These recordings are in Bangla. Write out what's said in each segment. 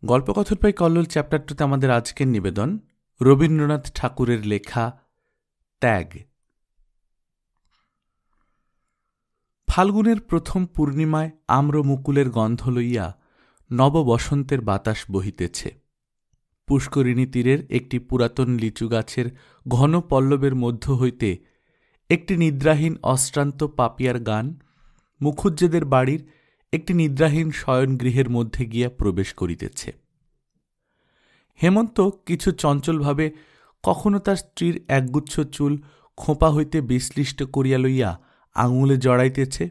গল্পকথন পাই কল্লোল চ্যাপ্টার 2তে আমাদের আজকের নিবেদন রবীন্দ্রনাথ ঠাকুরের লেখা ত্যাগ। ফাল্গুনের প্রথম পূর্ণিমায় আম্র মুকুলের গন্ধ লইয়া নব বসন্তের বাতাস বহিতেছে। পুষ্করিণী তীরের একটি পুরাতন লিচু গাছের ঘন পল্লবের মধ্য হইতে একটি নিদ্রাহীন অশ্রান্ত পাপিয়ার গান মুখুজ্জেদের বাড়ির একটি নিদ্রাহীন শয়নগৃহের মধ্যে গিয়া প্রবেশ করিতেছে। হেমন্ত কিছু চঞ্চলভাবে কখনো তার স্ত্রীর একগুচ্ছ চুল খোঁপা হইতে বিশ্লিষ্ট করিয়া লইয়া আঙুলে জড়াইতেছে,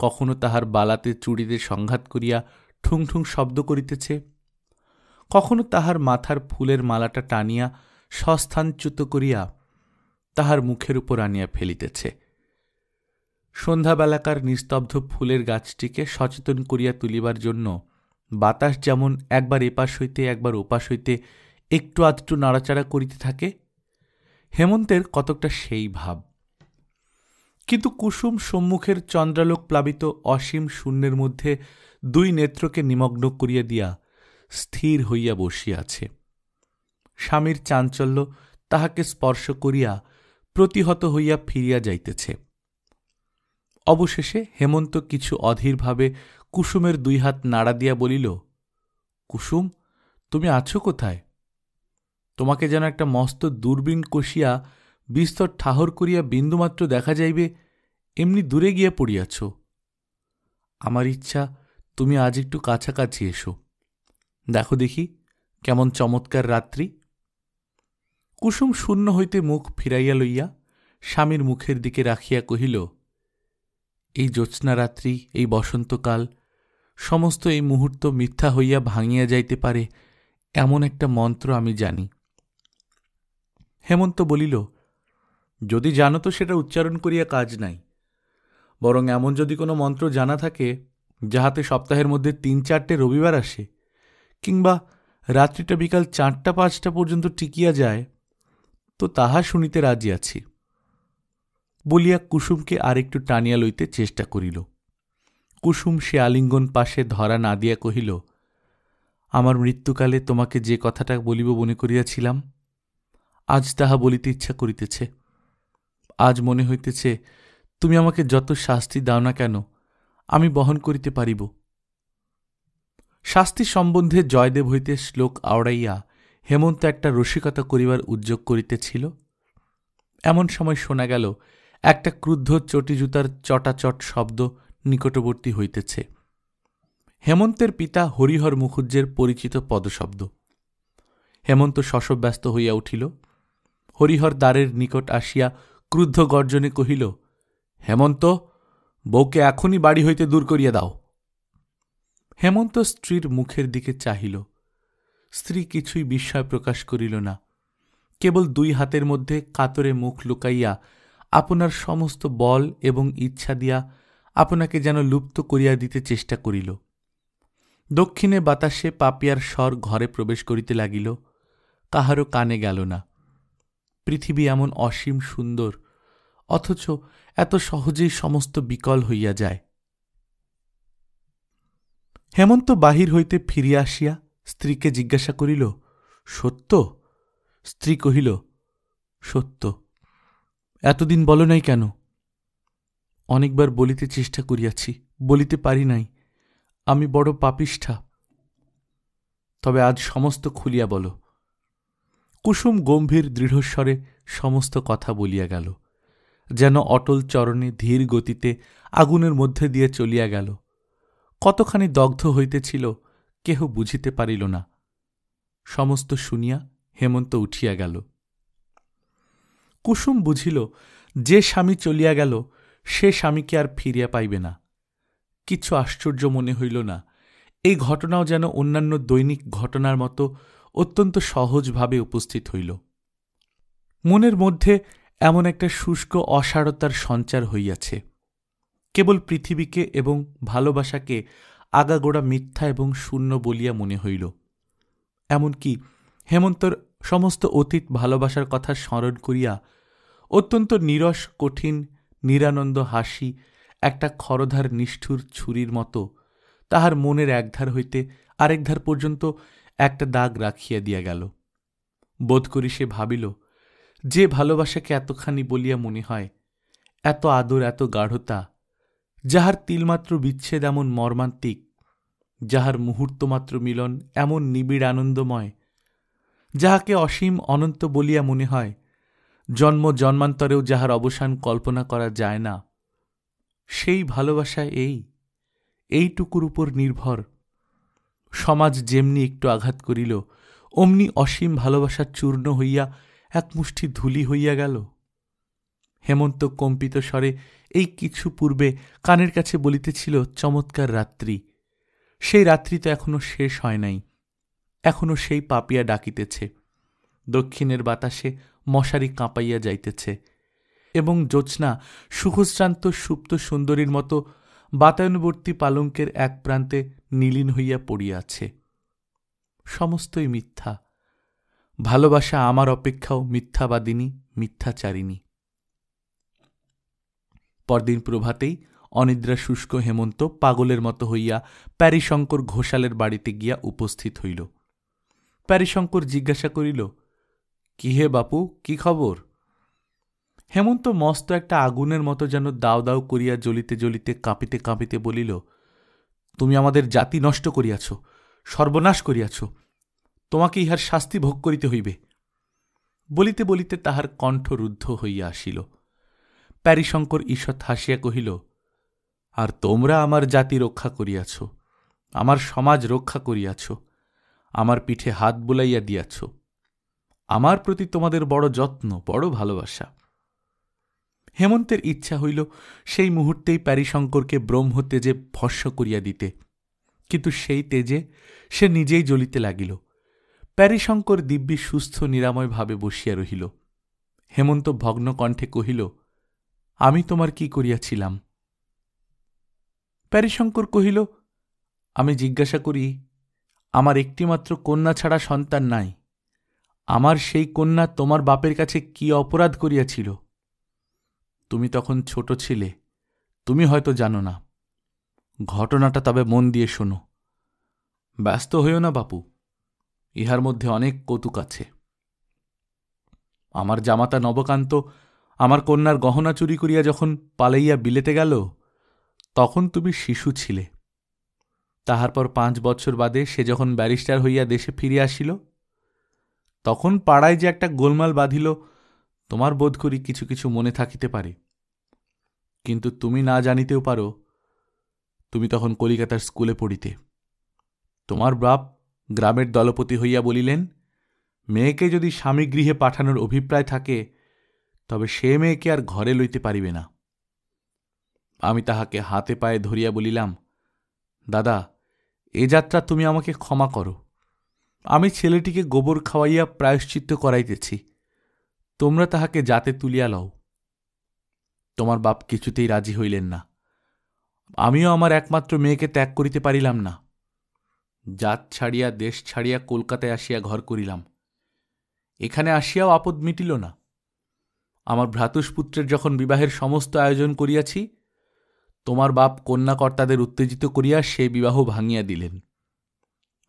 কখনো তাহার বালাতে চুড়িতে সংঘাত করিয়া ঠুং ঠুং শব্দ করিতেছে, কখনো তাহার মাথার ফুলের মালাটা টানিয়া স্বস্থানচ্যুত করিয়া তাহার মুখের উপর আনিয়া ফেলিতেছে। সন্ধ্যাবেলাকার নিস্তব্ধ ফুলের গাছটিকে সচেতন করিয়া তুলিবার জন্য বাতাস যেমন একবার এপাশ হইতে একবার ওপাশ হইতে একটু আধটু নাড়াচাড়া করিতে থাকে, হেমন্তের কতকটা সেই ভাব। কিন্তু কুসুম সম্মুখের চন্দ্রালোক প্লাবিত অসীম শূন্যের মধ্যে দুই নেত্রকে নিমগ্ন করিয়া দিয়া স্থির হইয়া বসিয়াছে। স্বামীর চাঞ্চল্য তাহাকে স্পর্শ করিয়া প্রতিহত হইয়া ফিরিয়া যাইতেছে। অবশেষে হেমন্ত কিছু অধীরভাবে কুসুমের দুই হাত নাড়া দিয়া বলিল, কুসুম, তুমি আছো কোথায়? তোমাকে যেন একটা মস্ত দূরবীন কষিয়া বিস্তর ঠাহর করিয়া বিন্দুমাত্র দেখা যাইবে এমনি দূরে গিয়া পড়িয়াছ। আমার ইচ্ছা তুমি আজ একটু কাছাকাছি এসো, দেখো দেখি কেমন চমৎকার রাত্রি। কুসুম শূন্য হইতে মুখ ফিরাইয়া লইয়া স্বামীর মুখের দিকে রাখিয়া কহিল, এই জ্যোৎস্না রাত্রি, এই বসন্তকাল, সমস্ত এই মুহূর্ত মিথ্যা হইয়া ভাঙিয়া যাইতে পারে এমন একটা মন্ত্র আমি জানি। হেমন্ত বলিল, যদি জানো তো সেটা উচ্চারণ করিয়া কাজ নাই, বরং এমন যদি কোনো মন্ত্র জানা থাকে যাহাতে সপ্তাহের মধ্যে 3-4টে রবিবার আসে, কিংবা রাত্রিটা বিকাল 4টা-5টা পর্যন্ত টিকিয়া যায়, তো তাহা শুনিতে রাজি আছি বলিয়া কুসুমকে আরেকটু টানিয়া লইতে চেষ্টা করিল। কুসুম সে আলিঙ্গন পাশে ধরা না দিয়া কহিল, আমার মৃত্যুকালে তোমাকে যে কথাটা বলিব মনে করিয়াছিলাম, আজ তাহা বলিতে ইচ্ছা করিতেছে। আজ মনে হইতেছে তুমি আমাকে যত শাস্তি দাও না কেন আমি বহন করিতে পারিব। শাস্তি সম্বন্ধে জয়দেব হইতে শ্লোক আওড়াইয়া হেমন্ত একটা রসিকতা করিবার উদ্যোগ করিতেছিল। এমন সময় শোনা গেল একটা ক্রুদ্ধ চটিজুতার চটাচট শব্দ নিকটবর্তী হইতেছে। হেমন্তের পিতা হরিহর মুখুজ্জের পরিচিত পদশব্দ। হেমন্ত শশব্যস্ত হইয়া উঠিল। হরিহর দ্বারের নিকট আসিয়া ক্রুদ্ধ গর্জনে কহিল, হেমন্ত, বউকে এখনই বাড়ি হইতে দূর করিয়া দাও। হেমন্ত স্ত্রীর মুখের দিকে চাহিল। স্ত্রী কিছুই বিস্ময় প্রকাশ করিল না, কেবল দুই হাতের মধ্যে কাতরে মুখ লুকাইয়া আপনার সমস্ত বল এবং ইচ্ছা দিয়া আপনাকে যেন লুপ্ত করিয়া দিতে চেষ্টা করিল। দক্ষিণে বাতাসে পাপিয়ার স্বর ঘরে প্রবেশ করিতে লাগিল, কাহারও কানে গেল না। পৃথিবী এমন অসীম সুন্দর, অথচ এত সহজেই সমস্ত বিকল হইয়া যায়। হেমন্ত বাহির হইতে ফিরিয়া আসিয়া স্ত্রীকে জিজ্ঞাসা করিল, সত্য? স্ত্রী কহিল, সত্য। এতদিন বলো নাই কেন? অনেকবার বলিতে চেষ্টা করিয়াছি, বলিতে পারি নাই, আমি বড় পাপিষ্ঠা। তবে আজ সমস্ত খুলিয়া বলো। কুসুম গম্ভীর দৃঢ়স্বরে সমস্ত কথা বলিয়া গেল, যেন অটল চরণে ধীর গতিতে আগুনের মধ্যে দিয়ে চলিয়া গেল। কতখানি দগ্ধ হইতেছিল কেহ বুঝিতে পারিল না। সমস্ত শুনিয়া হেমন্ত উঠিয়া গেল। কুসুম বুঝিল যে স্বামী চলিয়া গেল সে স্বামীকে আর ফিরিয়া পাইবে না। কিছু আশ্চর্য মনে হইল না। এই ঘটনাও যেন অন্যান্য দৈনিক ঘটনার মতো অত্যন্ত সহজভাবে উপস্থিত হইল। মনের মধ্যে এমন একটা শুষ্ক অসারতার সঞ্চার হইয়াছে। কেবল পৃথিবীকে এবং ভালোবাসাকে আগাগোড়া মিথ্যা এবং শূন্য বলিয়া মনে হইল। এমনকি হেমন্তর সমস্ত অতীত ভালোবাসার কথা স্মরণ করিয়া অত্যন্ত নীরস কঠিন নিরানন্দ হাসি একটা খরধার নিষ্ঠুর ছুরির মতো তাহার মনের একধার হইতে আরেক ধার পর্যন্ত একটা দাগ রাখিয়া দিয়া গেল। বোধ করি সে ভাবিল, যে ভালোবাসাকে এতখানি বলিয়া মনে হয়, এত আদর, এত গাঢ়তা, যাহার তিলমাত্র বিচ্ছেদ এমন মর্মান্তিক, যাহার মুহূর্তমাত্র মিলন এমন নিবিড় আনন্দময়, যাহাকে অসীম অনন্ত বলিয়া মনে হয়, জন্ম জন্মান্তরেও যাহার অবসান কল্পনা করা যায় না, সেই ভালোবাসা এইটুকুর উপর নির্ভর। সমাজ যেমনি একটু আঘাত করিল, অমনি অসীম ভালোবাসা চূর্ণ হইয়া এক মুষ্টি ধূলি হইয়া গেল। হেমন্ত কম্পিত স্বরে এই কিছু পূর্বে কানের কাছে বলিতেছিল, চমৎকার রাত্রি। সেই রাত্রি তো এখনো শেষ হয় নাই, এখনো সেই পাপিয়া ডাকিতেছে। দক্ষিণের বাতাসে মশারি কাঁপাইয়া যাইতেছে, এবং জ্যোৎস্না সুখশ্রান্ত সুপ্ত সুন্দরীর মতো বাতায়নবর্তী পালঙ্কের এক প্রান্তে নীলীন হইয়া পড়িয়াছে। সমস্তই মিথ্যা। ভালোবাসা আমার অপেক্ষাও মিথ্যাবাদিনী, মিথ্যাচারিণী। পরদিন প্রভাতেই অনিদ্রা শুষ্ক হেমন্ত পাগলের মতো হইয়া প্যারীশঙ্কর ঘোষালের বাড়িতে গিয়া উপস্থিত হইল। প্যারীশঙ্কর জিজ্ঞাসা করিল, কি হে বাপু, কি খবর? হেমন্ত মস্ত একটা আগুনের মতো যেন দাও দাও করিয়া জ্বলিতে জ্বলিতে কাঁপিতে কাঁপিতে বলিল, তুমি আমাদের জাতি নষ্ট করিয়াছ, সর্বনাশ করিয়াছ, তোমাকে ইহার শাস্তি ভোগ করিতে হইবে। বলিতে বলিতে তাহার কণ্ঠ রুদ্ধ হইয়া আসিল। প্যারীশঙ্কর ঈষৎ হাসিয়া কহিল, আর তোমরা আমার জাতি রক্ষা করিয়াছ, আমার সমাজ রক্ষা করিয়াছ, আমার পিঠে হাত বুলাইয়া দিয়াছ। আমার প্রতি তোমাদের বড় যত্ন, বড় ভালোবাসা। হেমন্তের ইচ্ছা হইল সেই মুহূর্তেই প্যারীশঙ্করকে ব্রহ্মতেজে ভস্ম করিয়া দিতে, কিন্তু সেই তেজে সে নিজেই জ্বলিতে লাগিল। প্যারীশঙ্কর দিব্যি সুস্থ নিরাময় ভাবে বসিয়া রহিল। হেমন্ত ভগ্ন কণ্ঠে কহিল, আমি তোমার কি করিয়াছিলাম? প্যারীশঙ্কর কহিল, আমি জিজ্ঞাসা করি, আমার একটিমাত্র কন্যা ছাড়া সন্তান নাই, আমার সেই কন্যা তোমার বাপের কাছে কি অপরাধ করিয়াছিল? তুমি তখন ছোট ছিলে, তুমি হয়তো জানো না। ঘটনাটা তবে মন দিয়ে শোনো। ব্যস্ত হইও না বাপু, ইহার মধ্যে অনেক কৌতুক আছে। আমার জামাতা নবকান্ত আমার কন্যার গহনা চুরি করিয়া যখন পালাইয়া বিলেতে গেল, তখন তুমি শিশু ছিলে। তাহার পর 5 বছর বাদে সে যখন ব্যারিস্টার হইয়া দেশে ফিরিয়া আসিল, তখন পাড়ায় যে একটা গোলমাল বাঁধিল, তোমার বোধ করি কিছু কিছু মনে থাকিতে পারে। কিন্তু তুমি না জানিতেও পারো, তুমি তখন কলিকাতার স্কুলে পড়িতে। তোমার বাপ গ্রামের দলপতি হইয়া বলিলেন, মেয়েকে যদি স্বামী গৃহে পাঠানোর অভিপ্রায় থাকে, তবে সে মেয়েকে আর ঘরে লইতে পারিবে না। আমি তাহাকে হাতে পায়ে ধরিয়া বলিলাম, দাদা, এ যাত্রা তুমি আমাকে ক্ষমা করো। আমি ছেলেটিকে গোবর খাওয়াইয়া প্রায়শ্চিত্ত করাইতেছি, তোমরা তাহাকে জাতে তুলিয়া লও। তোমার বাপ কিছুতেই রাজি হইলেন না। আমিও আমার একমাত্র মেয়েকে ত্যাগ করিতে পারিলাম না। জাত ছাড়িয়া দেশ ছাড়িয়া কলকাতায় আসিয়া ঘর করিলাম। এখানে আসিয়াও আপদ মিটিল না। আমার ভ্রাতুষ্পুত্রের যখন বিবাহের সমস্ত আয়োজন করিয়াছি, তোমার বাপ কন্যাকর্তাদের উত্তেজিত করিয়া সে বিবাহ ভাঙিয়া দিলেন।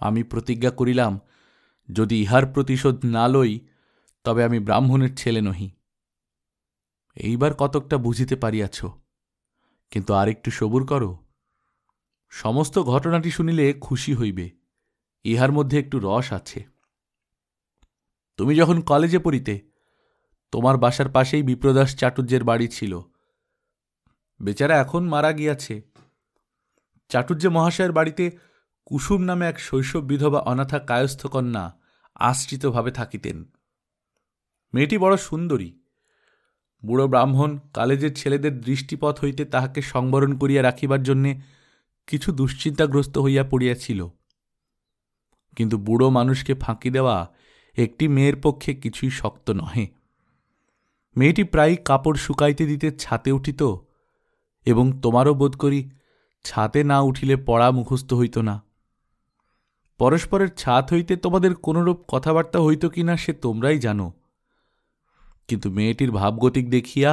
আমি প্রতিজ্ঞা করিলাম, যদি ইহার প্রতিশোধ না লই, তবে আমি ব্রাহ্মণের ছেলে নহি। এইবার কতকটা বুঝিতে পারিয়াছ, কিন্তু আরেকটু সবুর করো। সমস্ত ঘটনাটি শুনিলে খুশি হইবে, ইহার মধ্যে একটু রস আছে। তুমি যখন কলেজে পড়িতে, তোমার বাসার পাশেই বিপ্রদাস চাটুর্যের বাড়ি ছিল। বেচারা এখন মারা গিয়াছে। চাটুর্য মহাশয়ের বাড়িতে কুসুম নামে এক শৈশব বিধবা অনাথা কায়স্থ কন্যা আশ্রিতভাবে থাকিতেন। মেয়েটি বড় সুন্দরী। বুড়ো ব্রাহ্মণ কলেজের ছেলেদের দৃষ্টিপথ হইতে তাহাকে সংবরণ করিয়া রাখিবার জন্যে কিছু দুশ্চিন্তাগ্রস্ত হইয়া পড়িয়াছিল। কিন্তু বুড়ো মানুষকে ফাঁকি দেওয়া একটি মেয়ের পক্ষে কিছুই শক্ত নহে। মেয়েটি প্রায়ই কাপড় শুকাইতে দিতে ছাতে উঠিত, এবং তোমারও বোধ করি ছাতে না উঠিলে পড়া মুখস্থ হইত না। পরস্পরের ছাদ হইতে তোমাদের কোনরূপ কথাবার্তা হইত কিনা সে তোমরাই জানো। কিন্তু মেয়েটির ভাবগতিক দেখিয়া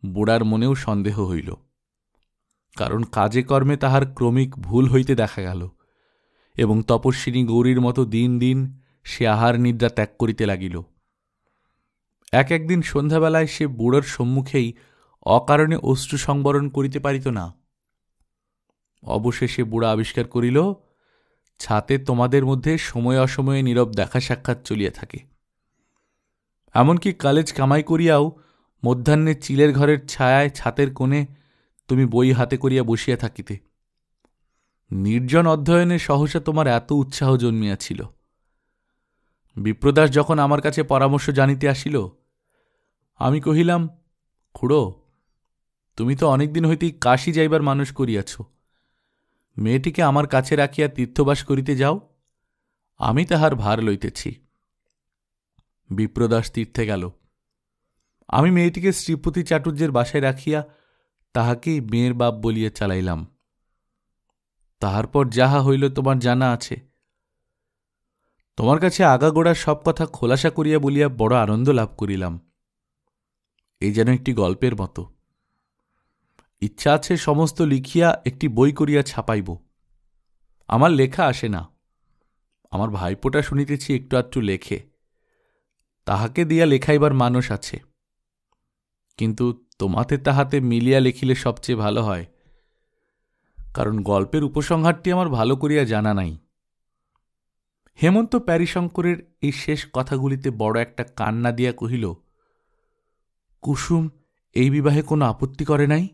বুড়ার মনেও সন্দেহ হইল, কারণ কাজে কর্মে তাহার ক্রমিক ভুল হইতে দেখা গেল, এবং তপস্বিনী গৌরীর মতো দিন দিন সে আহার নিদ্রা ত্যাগ করিতে লাগিল। একদিন সন্ধ্যাবেলায় সে বুড়োর সম্মুখেই অকারণে অশ্রু সংবরণ করিতে পারিত না। অবশেষে বুড়া আবিষ্কার করিল, ছাতে তোমাদের মধ্যে সময় অসময়ে নীরব দেখা সাক্ষাৎ চলিয়া থাকে। এমনকি কালেজ কামাই করিয়াও মধ্যাহ্নে চিলের ঘরের ছায়ায় ছাতের কোণে তুমি বই হাতে করিয়া বসিয়া থাকিতে। নির্জন অধ্যয়নে সহসা তোমার এত উৎসাহ জন্মিয়াছিল। বিপ্রদাস যখন আমার কাছে পরামর্শ জানিতে আসিল, আমি কহিলাম, খুড়ো, তুমি তো অনেকদিন হইতেই কাশী যাইবার মানুষ করিয়াছ, মেয়েটিকে আমার কাছে রাখিয়া তীর্থবাস করিতে যাও, আমি তাহার ভার লইতেছি। বিপ্রদাস তীর্থে গেল। আমি মেয়েটিকে শ্রীপতি চাটুর্যের বাসায় রাখিয়া তাহাকেই মেয়ের বাপ বলিয়া চালাইলাম। তাহার পর যাহা হইল তোমার জানা আছে। তোমার কাছে আগাগোড়ার সব কথা খোলাসা করিয়া বলিয়া বড় আনন্দ লাভ করিলাম। এই যেন একটি গল্পের মতো। ইচ্ছা আছে সমস্ত লিখিয়া একটি বই করিয়া ছাপাইব। আমার লেখা আসে না। আমার ভাইপোটা শুনিতেছি একটু আধটু লেখে, তাহাকে দিয়া লেখাইবার মানুষ আছে, কিন্তু তোমাতে তাহাতে মিলিয়া লিখিলে সবচেয়ে ভালো হয়, কারণ গল্পের উপসংহারটি আমার ভালো করিয়া জানা নাই। হেমন্ত প্যারীশঙ্করের এই শেষ কথাগুলিতে বড় একটা কান্না দিয়া কহিল, কুসুম এই বিবাহে কোনো আপত্তি করে নাই?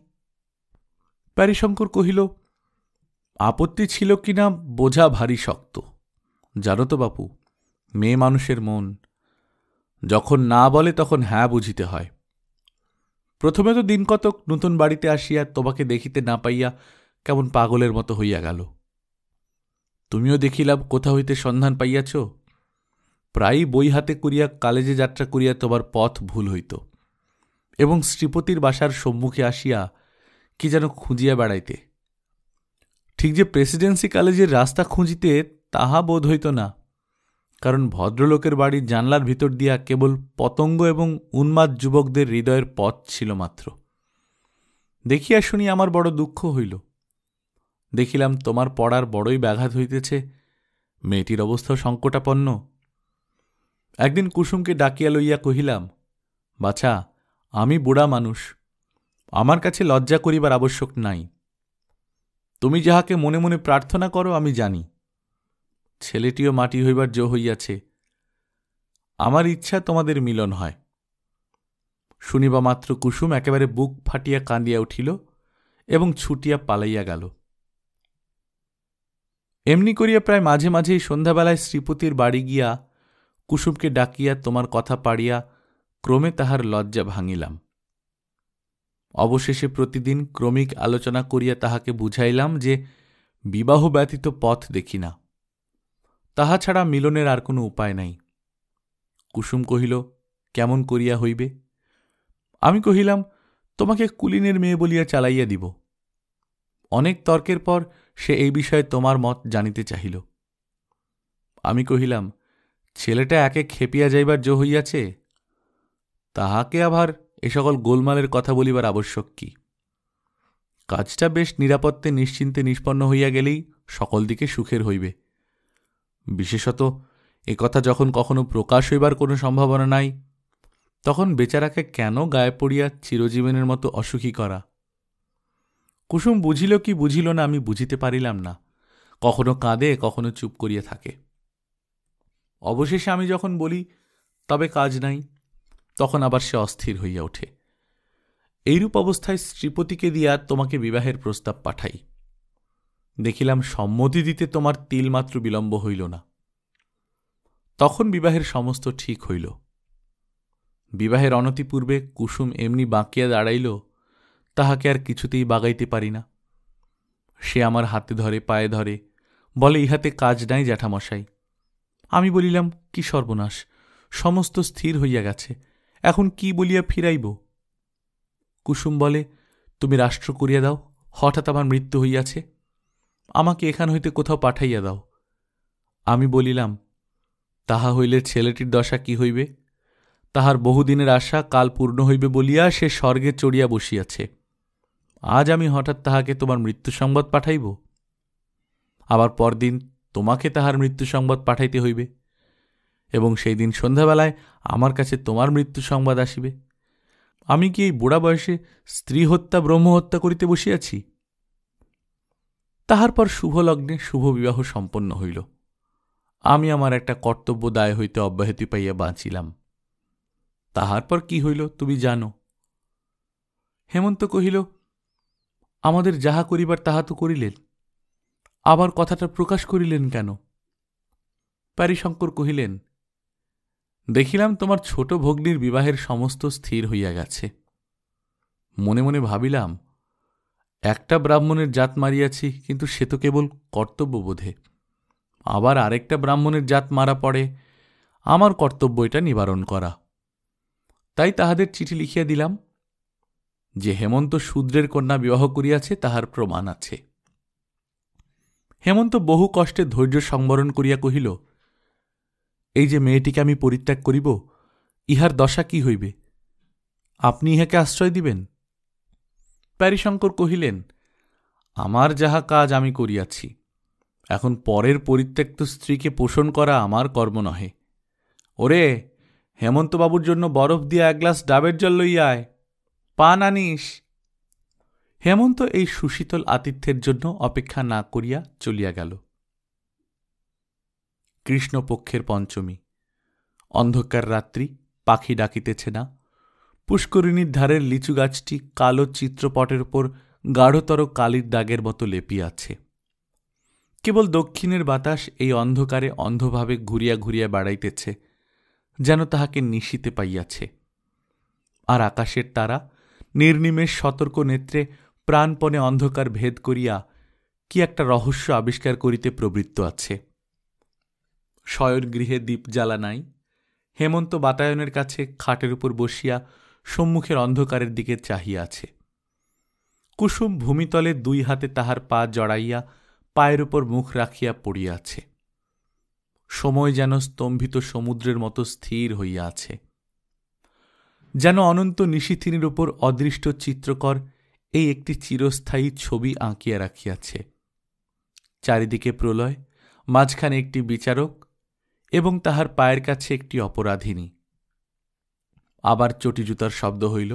প্যারীশঙ্কর কহিল, আপত্তি ছিল কিনা বোঝা ভারী শক্ত। জানো তো বাপু, মেয়ে মানুষের মন যখন না বলে তখন হ্যাঁ বুঝিতে হয়। প্রথমে তো দিন কতক নতুন বাড়িতে আসিয়া তোমাকে দেখিতে না পাইয়া কেমন পাগলের মতো হইয়া গেল। তুমিও দেখিলাম কোথা হইতে সন্ধান পাইয়াছ। প্রায়ই বই হাতে করিয়া কালেজে যাত্রা করিয়া তোমার পথ ভুল হইত, এবং শ্রীপতির বাসার সম্মুখে আসিয়া কি যেন খুঁজিয়া বেড়াইতে। ঠিক যে প্রেসিডেন্সি কলেজের রাস্তা খুঁজিতে তাহা বোধ হইত না, কারণ ভদ্রলোকের বাড়ির জানলার ভিতর দিয়া কেবল পতঙ্গ এবং উন্মাদ যুবকদের হৃদয়ের পথ ছিল মাত্র। দেখিয়া শুনি আমার বড় দুঃখ হইল। দেখিলাম তোমার পড়ার বড়ই ব্যাঘাত হইতেছে, মেয়েটির অবস্থাও সংকটাপন্ন। একদিন কুসুমকে ডাকিয়া লইয়া কহিলাম, বাছা, আমি বুড়া মানুষ, আমার কাছে লজ্জা করিবার আবশ্যক নাই। তুমি যাহাকে মনে মনে প্রার্থনা করো আমি জানি। ছেলেটিও মাটি হইবার জো হইয়াছে। আমার ইচ্ছা তোমাদের মিলন হয়। শুনিবা মাত্র কুসুম একেবারে বুক ফাটিয়া কাঁদিয়া উঠিল এবং ছুটিয়া পালাইয়া গেল। এমনি করিয়া প্রায় মাঝে মাঝেই সন্ধ্যাবেলায় শ্রীপতির বাড়ি গিয়া কুসুমকে ডাকিয়া তোমার কথা পাড়িয়া ক্রমে তাহার লজ্জা ভাঙিলাম। অবশেষে প্রতিদিন ক্রমিক আলোচনা করিয়া তাহাকে বুঝাইলাম যে বিবাহ ব্যতীত পথ দেখি না, তাহা ছাড়া মিলনের আর কোনো উপায় নাই। কুসুম কহিল, কেমন করিয়া হইবে? আমি কহিলাম, তোমাকে কুলীনের মেয়ে বলিয়া চালাইয়া দিব। অনেক তর্কের পর সে এই বিষয়ে তোমার মত জানিতে চাহিল। আমি কহিলাম, ছেলেটা একে খেপিয়া যাইবার জো হইয়াছে, তাহাকে আবার এ সকল গোলমালের কথা বলিবার আবশ্যক কি? কাজটা বেশ নিরাপত্তে নিশ্চিন্তে নিষ্পন্ন হইয়া গেলেই সকল দিকে সুখের হইবে। বিশেষত একথা যখন কখনো প্রকাশ হইবার কোনো সম্ভাবনা নাই, তখন বেচারাকে কেন গায়ে পড়িয়া চিরজীবনের মতো অসুখী করা? কুসুম বুঝিল কি বুঝিল না আমি বুঝিতে পারিলাম না। কখনো কাঁদে, কখনো চুপ করিয়া থাকে। অবশেষে আমি যখন বলি তবে কাজ নাই, তখন আবার সে অস্থির হইয়া ওঠে। এইরূপ অবস্থায় শ্রীপতিকে দিয়া তোমাকে বিবাহের প্রস্তাব পাঠাই। দেখিলাম সম্মতি দিতে তোমার তিলমাত্র বিলম্ব হইল না। তখন বিবাহের সমস্ত ঠিক হইল। বিবাহের অনতিপূর্বে কুসুম এমনি বাঁকিয়া দাঁড়াইল, তাহাকে আর কিছুতেই বাগাইতে পারি না। সে আমার হাতে ধরে, পায়ে ধরে, বলে, ইহাতে কাজ নাই জ্যাঠামশাই। আমি বলিলাম, কি সর্বনাশ, সমস্ত স্থির হইয়া গেছে, এখন কি বলিয়া ফিরাইব? কুসুম বলে, তুমি রাষ্ট্র করিয়া দাও, হঠাৎ আমার মৃত্যু হইয়াছে, আমাকে এখান হইতে কোথাও পাঠাইয়া দাও। আমি বলিলাম, তাহা হইলে ছেলেটির দশা কি হইবে? তাহার বহুদিনের আশা কাল পূর্ণ হইবে বলিয়া সে স্বর্গে চড়িয়া বসিয়াছে। আজ আমি হঠাৎ তাহাকে তোমার মৃত্যু সংবাদ পাঠাইব? আবার পরদিন তোমাকে তাহার মৃত্যু সংবাদ পাঠাইতে হইবে, এবং সেই দিন সন্ধ্যাবেলায় আমার কাছে তোমার মৃত্যু সংবাদ আসিবে। আমি কি এই বুড়া বয়সে স্ত্রী হত্যা ব্রহ্মহত্যা করিতে বসিয়াছি? তাহার পর শুভ লগ্নে শুভ বিবাহ সম্পন্ন হইল। আমি আমার একটা কর্তব্য দায় হইতে অব্যাহতি পাইয়া বাঁচিলাম। তাহার পর কি হইল তুমি জানো। হেমন্ত কহিল, আমাদের যাহা করিবার তাহা তো করিলেন, আবার কথাটা প্রকাশ করিলেন কেন? প্যারীশঙ্কর কহিলেন, দেখিলাম তোমার ছোট ভগ্নীর বিবাহের সমস্ত স্থির হইয়া গেছে। মনে মনে ভাবিলাম, একটা ব্রাহ্মণের জাত মারিয়াছি, কিন্তু সে তো কেবল কর্তব্যবোধে। আবার আরেকটা ব্রাহ্মণের জাত মারা পড়ে, আমার কর্তব্য এটা নিবারণ করা। তাই তাহাদের চিঠি লিখিয়া দিলাম যে হেমন্ত শূদ্রের কন্যা বিবাহ করিয়াছে, তাহার প্রমাণ আছে। হেমন্ত বহু কষ্টে ধৈর্য সংবরণ করিয়া কহিল, এই যে মেয়েটিকে আমি পরিত্যাগ করিব, ইহার দশা কি হইবে? আপনি ইহাকে আশ্রয় দিবেন? প্যারীশঙ্কর কহিলেন, আমার যাহা কাজ আমি করিয়াছি, এখন পরের পরিত্যক্ত স্ত্রীকে পোষণ করা আমার কর্ম নহে। ওরে, হেমন্তবাবুর জন্য বরফ দিয়া এক গ্লাস ডাবের জল লইয়া আয়, পান আনিস। হেমন্ত এই সুশীতল আতিথ্যের জন্য অপেক্ষা না করিয়া চলিয়া গেল। কৃষ্ণপক্ষের পঞ্চমী, অন্ধকার রাত্রি, পাখি ডাকিতেছে না। পুষ্করিণীর ধারের লিচু গাছটি কালো চিত্রপটের উপর গাঢ়তর কালির দাগের মতো লেপিয়াছে। কেবল দক্ষিণের বাতাস এই অন্ধকারে অন্ধভাবে ঘুরিয়া ঘুরিয়া বেড়াইতেছে, যেন তাহাকে নিশিতে পাইয়াছে। আর আকাশের তারা নির্নিমেষ সতর্ক নেত্রে প্রাণপণে অন্ধকার ভেদ করিয়া কি একটা রহস্য আবিষ্কার করিতে প্রবৃত্ত আছে। শয়নগৃহে দীপ জ্বালা নাই। হেমন্ত বাতায়নের কাছে খাটের উপর বসিয়া সম্মুখের অন্ধকারের দিকে চাহিয়া আছে। কুসুম ভূমিতলে দুই হাতে তাহার পা জড়াইয়া পায়ের উপর মুখ রাখিয়া পড়িয়া আছে। সময় যেন স্তম্ভিত সমুদ্রের মতো স্থির হইয়া আছে, যেন অনন্ত নিশীথিনীর উপর অদৃষ্ট চিত্রকর এই একটি চিরস্থায়ী ছবি আঁকিয়া রাখিয়াছে। চারিদিকে প্রলয়, মাঝখানে একটি বিচারক এবং তাহার পায়ের কাছে একটি অপরাধিনী। আবার চটিজুতার শব্দ হইল।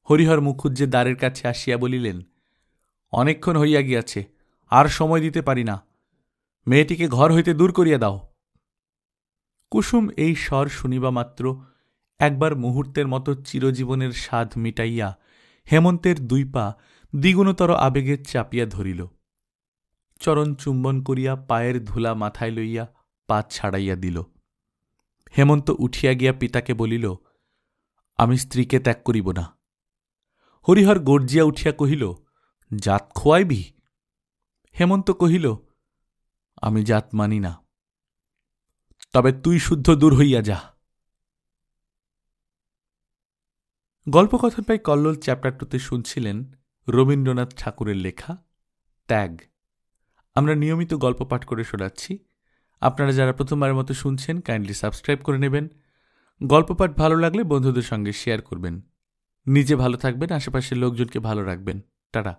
হরিহর মুখুজ্জে দ্বারের কাছে আসিয়া বলিলেন, অনেকক্ষণ হইয়া গিয়াছে, আর সময় দিতে পারি না, মেয়েটিকে ঘর হইতে দূর করিয়া দাও। কুসুম এই স্বর শুনিবা মাত্র একবার মুহূর্তের মতো চিরজীবনের স্বাদ মিটাইয়া হেমন্তের দুই পা দ্বিগুণতর আবেগে চাপিয়া ধরিল। চরণ চুম্বন করিয়া পায়ের ধুলা মাথায় লইয়া পা ছাড়াইয়া দিল। হেমন্ত উঠিয়া গিয়া পিতাকে বলিল, আমি স্ত্রীকে ত্যাগ করিব না। হরিহর গর্জিয়া উঠিয়া কহিল, জাত খোয়াইবি? হেমন্ত কহিল, আমি জাত মানি না। তবে তুই শুদ্ধ দূর হইয়া যা। গল্পকথন পাই কল্লোল চ্যাপ্টার 2তে শুনছিলেন রবীন্দ্রনাথ ঠাকুরের লেখা ত্যাগ। আমরা নিয়মিত গল্প পাঠ করে শোনাচ্ছি। আপনারা যারা প্রথমবারের মতো শুনছেন, কাইন্ডলি সাবস্ক্রাইব করে নেবেন। গল্প পাঠ ভালো লাগলে বন্ধুদের সঙ্গে শেয়ার করবেন। নিজে ভালো থাকবেন, আশেপাশের লোকজনকে ভালো রাখবেন। টাটা।